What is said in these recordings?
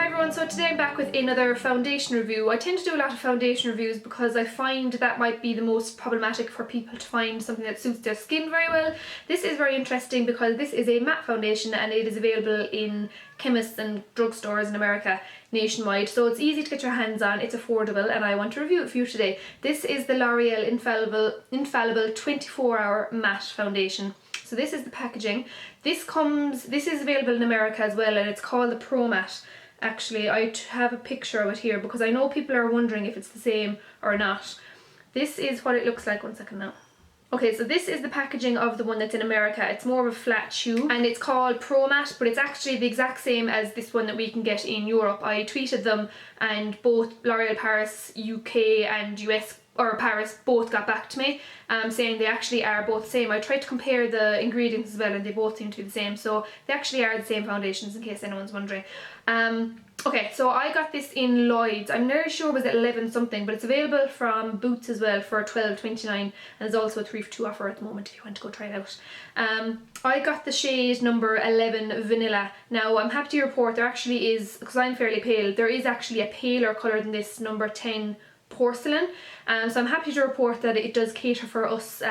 Hi everyone, so today I'm back with another foundation review. I tend to do a lot of foundation reviews because I find that might be the most problematic for people to find something that suits their skin very well. This is very interesting because this is a matte foundation and it is available in chemists and drugstores in America nationwide. So it's easy to get your hands on, it's affordable, and I want to review it for you today. This is the L'Oreal Infallible 24-hour matte foundation. So this is the packaging. This is available in America as well, and it's called the Pro Matte. Actually, I have a picture of it here because I know people are wondering if it's the same or not. This is what it looks like. One second now. Okay, so this is the packaging of the one that's in America. It's more of a flat tube and it's called Pro Matte, but it's actually the exact same as this one that we can get in Europe. I tweeted them and both L'Oreal Paris, UK and US or Paris both got back to me saying they actually are both the same. I tried to compare the ingredients as well and they both seem to be the same, so they actually are the same foundations in case anyone's wondering. Okay, so I got this in Lloyd's. I'm nearly sure it was at 11 something, but it's available from Boots as well for $12.29, and there's also a 3 for 2 offer at the moment if you want to go try it out. I got the shade number 11 Vanilla. Now I'm happy to report there actually is, because I'm fairly pale, there is actually a paler colour than this number 10 Porcelain, so I'm happy to report that it does cater for us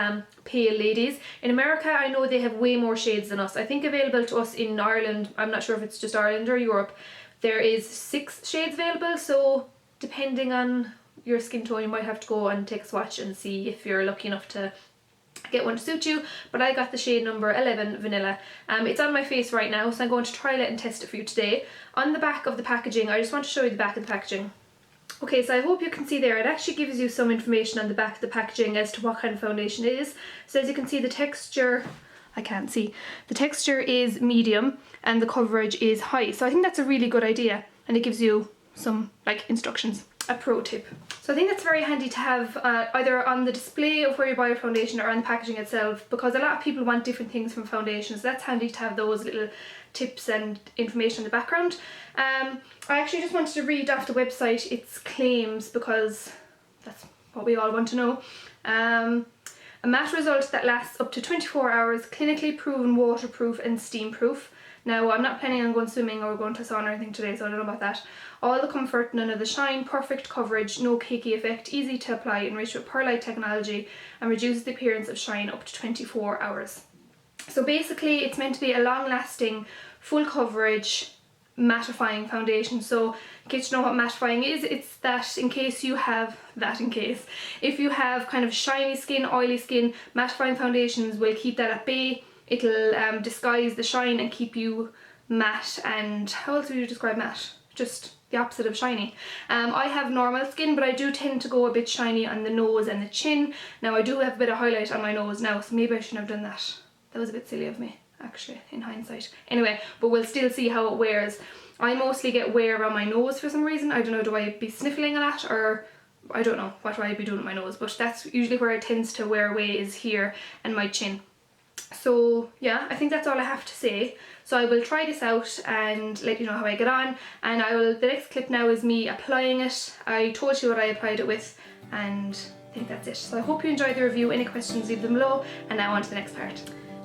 pale ladies. In America I know they have way more shades than us. I think available to us in Ireland, I'm not sure if it's just Ireland or Europe, there is 6 shades available, so depending on your skin tone you might have to go and take a swatch and see if you're lucky enough to get one to suit you. But I got the shade number 11 Vanilla. It's on my face right now, so I'm going to trial it and test it for you today. On the back of the packaging, I just want to show you the back of the packaging. Okay, so I hope you can see there, it actually gives you some information on the back of the packaging as to what kind of foundation it is. So as you can see, the texture, I can't see, the texture is medium and the coverage is high. So I think that's a really good idea, and it gives you some like instructions, a pro tip. So I think that's very handy to have either on the display of where you buy your foundation or on the packaging itself, because a lot of people want different things from foundations. So that's handy to have those little tips and information in the background. I actually just wanted to read off the website its claims because that's what we all want to know. A matte result that lasts up to 24 hours, clinically proven waterproof and steamproof. Now I'm not planning on going swimming or going to a sauna or anything today, so I don't know about that. All the comfort, none of the shine, perfect coverage, no cakey effect, easy to apply, enriched with perlite technology, and reduces the appearance of shine up to 24 hours. So basically it's meant to be a long-lasting, full coverage, mattifying foundation. So in case you know what mattifying is, it's that if you have kind of shiny skin, oily skin, mattifying foundations will keep that at bay. It'll disguise the shine and keep you matte. And how else would you describe matte? Just the opposite of shiny. I have normal skin, but I do tend to go a bit shiny on the nose and the chin. Now I do have a bit of highlight on my nose now, so maybe I shouldn't have done that. That was a bit silly of me, actually, in hindsight. Anyway, but we'll still see how it wears. I mostly get wear around my nose for some reason. I don't know, do I be sniffling a lot, or I don't know what I be doing with my nose, but that's usually where it tends to wear away, is here and my chin. So yeah, I think that's all I have to say. So I will try this out and let you know how I get on, and the next clip now is me applying it. I told you what I applied it with, and I think that's it. So I hope you enjoyed the review. Any questions, leave them below, and now on to the next part.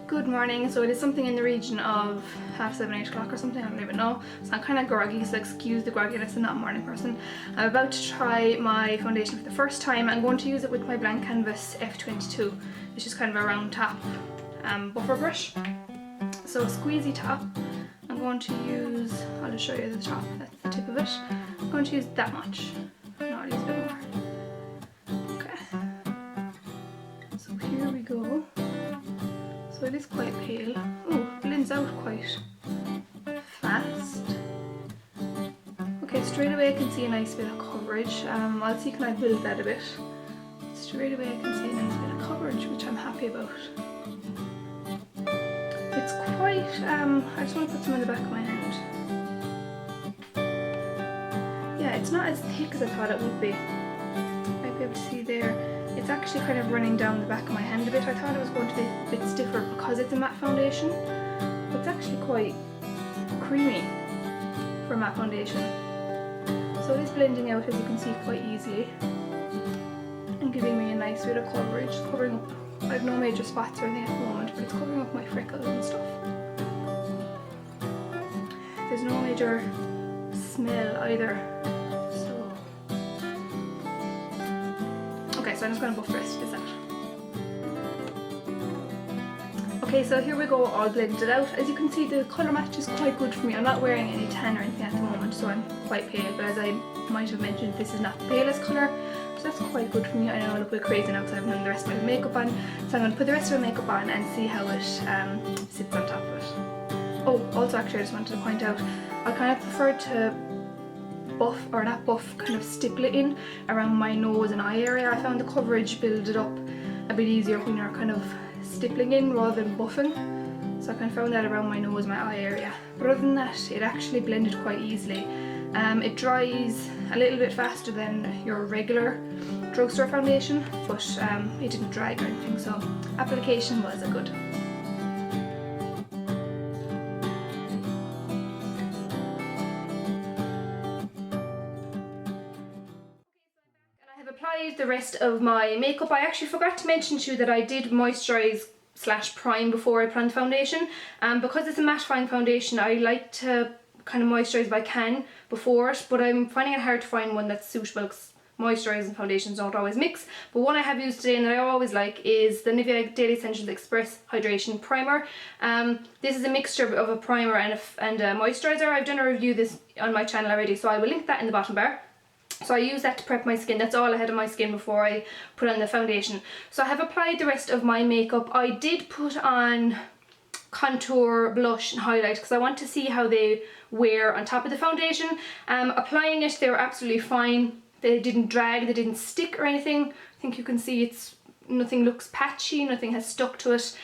Good morning. So it is something in the region of 7:30, 8 o'clock or something, I don't even know. So I'm kind of groggy, so excuse the grogginess, I'm not a morning person. I'm about to try my foundation for the first time. I'm going to use it with my blank canvas F22. It's just kind of a round top buffer brush. So a squeezy top. I'm going to use, I'll just show you the top, that's the tip of it. I'm going to use that much. No, I'll use a bit more. Okay. So here we go. So it is quite pale. Oh, blends out quite fast. Okay, straight away I can see a nice bit of coverage. I'll see, can I build that a bit? Straight away I can see a nice bit of coverage, which I'm happy about. It's quite, I just want to put some in the back of my hand. Yeah, it's not as thick as I thought it would be. You might be able to see there. It's actually kind of running down the back of my hand a bit. I thought it was going to be a bit stiffer because it's a matte foundation, but it's actually quite creamy for a matte foundation. So it is blending out, as you can see, quite easily and giving me a nice bit of coverage, covering up. I have no major spots or anything at the moment, but it's covering up my freckles and stuff. There's no major smell either. So, okay, so I'm just going to buff the rest of this out. Okay, so here we go, all blended out. As you can see, the colour match is quite good for me. I'm not wearing any tan or anything at the moment, so I'm quite pale, but as I might have mentioned, this is not the palest colour, so that's quite good for me. I know I look a bit crazy now because I haven't done the rest of my makeup on, so I'm going to put the rest of my makeup on and see how it sits on top of it. Oh, also actually I just wanted to point out, I kind of prefer to buff, or not buff, kind of stipple it in around my nose and eye area. I found the coverage build it up a bit easier when you're kind of stippling in rather than buffing, so I kind of found that around my nose, my eye area. But other than that, it actually blended quite easily. It dries a little bit faster than your regular drugstore foundation, but it didn't drag or anything, so application was a good. Applied the rest of my makeup. I actually forgot to mention to you that I did moisturise / prime before I put on the foundation. Because it's a mattifying foundation, I like to kind of moisturise if I can before it, but I'm finding it hard to find one that's suitable because moisturising foundations don't always mix. But one I have used today and that I always like is the Nivea Daily Essentials Express Hydration Primer. This is a mixture of a primer and a moisturiser. I've done a review of this on my channel already, so I will link that in the bottom bar. So I use that to prep my skin. That's all I had on my skin before I put on the foundation. So I have applied the rest of my makeup. I did put on contour, blush and highlight because I want to see how they wear on top of the foundation. Applying it, they were absolutely fine. They didn't drag, they didn't stick or anything. I think you can see nothing looks patchy, nothing has stuck to it.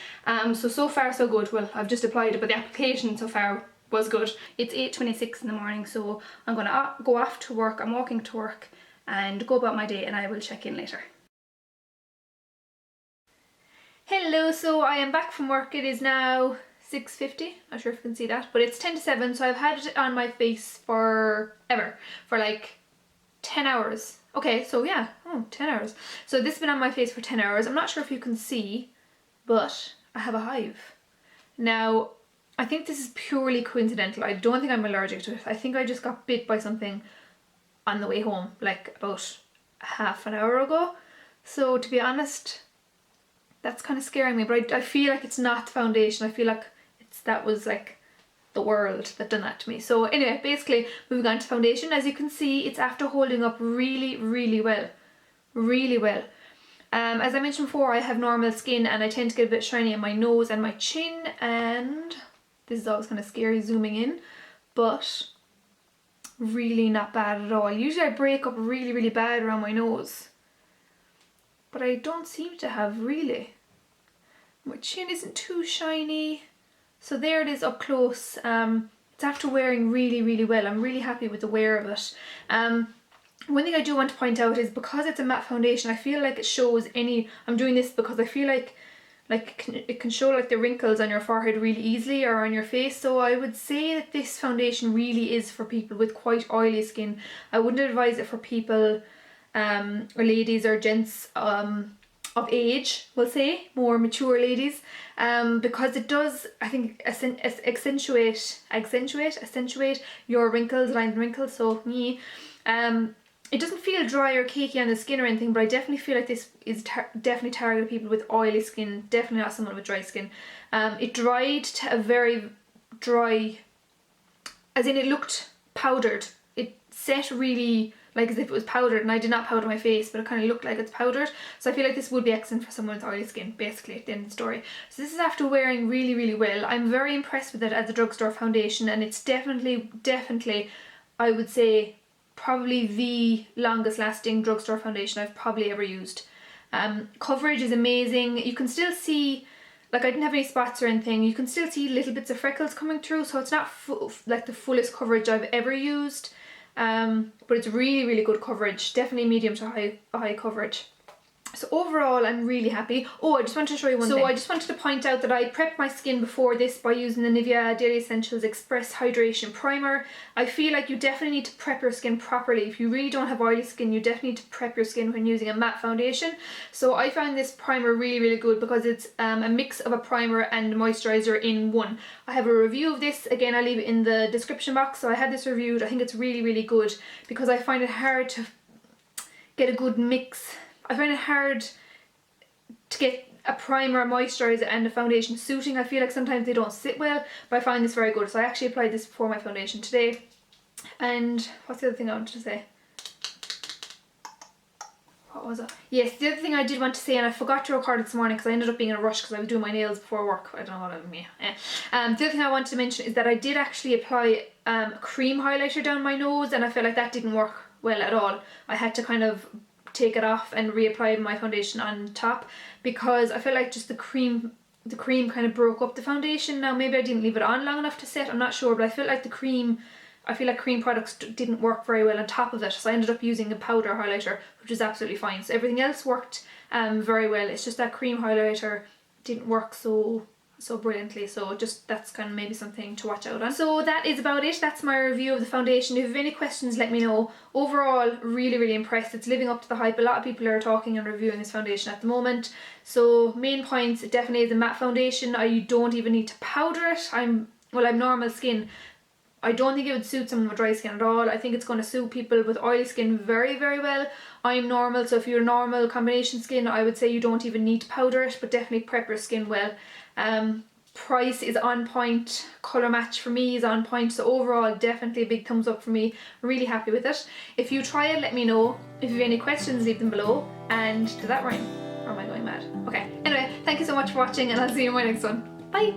So far so good. Well, I've just applied it, but the application so far was good. It's 8:26 in the morning, so I'm gonna go off to work. I'm walking to work and go about my day, and I will check in later. Hello, so I am back from work. It is now 6:50, not sure if you can see that, but it's 10 to 7, so I've had it on my face for like 10 hours. Okay, so yeah, 10 hours. So this has been on my face for 10 hours. I'm not sure if you can see, but I have a hive. Now, I think this is purely coincidental. I don't think I'm allergic to it. I think I just got bit by something on the way home, like about half an hour ago. So to be honest, that's kind of scaring me, but I feel like it's not the foundation. I feel like that was like the world that done that to me. So anyway, basically moving on to foundation. As you can see, it's after holding up really, really well. Really well. As I mentioned before, I have normal skin and I tend to get a bit shiny on my nose and my chin, and this is always kind of scary zooming in, but really not bad at all. Usually I break up really, really bad around my nose, but I don't seem to have really. My chin isn't too shiny, so there it is up close. It's after wearing really, really well. I'm really happy with the wear of it. One thing I do want to point out is because it's a matte foundation, I feel like it shows I'm doing this because I feel like it can show like the wrinkles on your forehead really easily or on your face. So I would say that this foundation really is for people with quite oily skin. I wouldn't advise it for people or ladies or gents of age, we'll say, more mature ladies, because it does, I think, accentuate your wrinkles, lines and wrinkles. So me, it doesn't feel dry or cakey on the skin or anything, but I definitely feel like this is definitely targeted people with oily skin, definitely not someone with dry skin. It dried to a very dry, as in it looked powdered. It set really like as if it was powdered, and I did not powder my face, but it kind of looked like it's powdered. So I feel like this would be excellent for someone with oily skin, basically, at the end of the story. So this is after wearing really, really well. I'm very impressed with it as a drugstore foundation, and it's definitely, I would say, probably the longest lasting drugstore foundation I've probably ever used. Coverage is amazing. You can still see, like I didn't have any spots or anything, you can still see little bits of freckles coming through, so it's not like the fullest coverage I've ever used, but it's really, really good coverage, definitely medium to high coverage. So overall, I'm really happy. Oh, I just want to show you one thing. So I just wanted to point out that I prepped my skin before this by using the Nivea Daily Essentials Express Hydration Primer. I feel like you definitely need to prep your skin properly. If you really don't have oily skin, you definitely need to prep your skin when using a matte foundation. So I found this primer really, really good because it's a mix of a primer and moisturizer in one. I have a review of this. Again, I'll leave it in the description box. So I had this reviewed. I think it's really, really good because I find it hard to get a good mix. I find it hard to get a primer, a moisturiser and a foundation suiting. I feel like sometimes they don't sit well, but I find this very good. So I actually applied this before my foundation today. And what's the other thing I wanted to say? What was it? Yes, the other thing I did want to say, and I forgot to record it this morning because I ended up being in a rush because I was doing my nails before work. I don't know what I mean. The other thing I wanted to mention is that I did actually apply cream highlighter down my nose, and I feel like that didn't work well at all. I had to kind of take it off and reapply my foundation on top because I feel like just the cream kind of broke up the foundation. Now maybe I didn't leave it on long enough to set, I'm not sure, but I feel like cream products didn't work very well on top of it, so I ended up using a powder highlighter, which is absolutely fine. So everything else worked very well. It's just that cream highlighter didn't work so brilliantly, so just that's kind of maybe something to watch out on. So that is about it. That's my review of the foundation. If you have any questions, let me know. Overall, really, really impressed. It's living up to the hype. A lot of people are talking and reviewing this foundation at the moment. So main points, it definitely is a matte foundation. You don't even need to powder it. I'm normal skin. I don't think it would suit someone with dry skin at all. I think it's going to suit people with oily skin very, very well. I'm normal, so if you're normal combination skin, I would say you don't even need to powder it, but definitely prep your skin well. Price is on point, colour match for me is on point, so overall definitely a big thumbs up for me. Really happy with it. If you try it, let me know. If you have any questions, leave them below. And did that rhyme? Or am I going mad? Okay, anyway, thank you so much for watching and I'll see you in my next one. Bye!